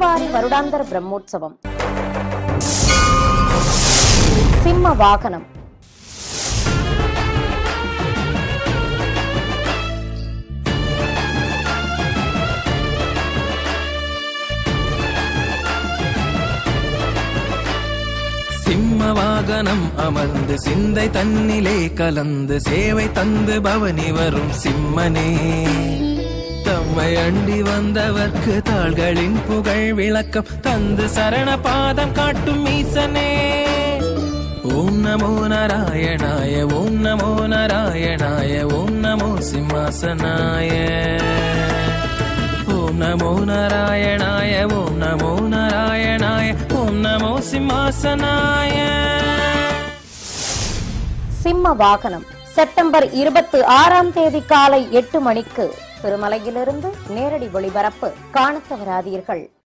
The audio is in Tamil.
ஸ்ரீவாரி வருடாந்தர பிரம்மோற்சவம். சிம்ம வாகனம். சிம்ம வாகனம் அமர்ந்து சிந்தை தன்னிலே கலந்து சேவை தந்து பவனி வரும் சிம்மனே, தம்மை அண்டி வந்தவர்க்கு தாள்களின் புகழ் விளக்கம் தந்து சரண பாதம் காட்டும் ஈசனே. ஓம் நமோ நாராயணாய, ஓம் நமோ நாராயணாய, ஓம் நமோ சிம்மாசனாய. ஓம் நமோ நாராயணாய, ஓம் நமோ நாராயணாய, ஓம் நமோ சிம்மாசனாய. சிம்ம வாகனம் செப்டம்பர் 26ஆம் தேதி காலை 8 மணிக்கு திருமலையிலிருந்து நேரடி ஒளிபரப்பு. காணத் தவறாதீர்கள்.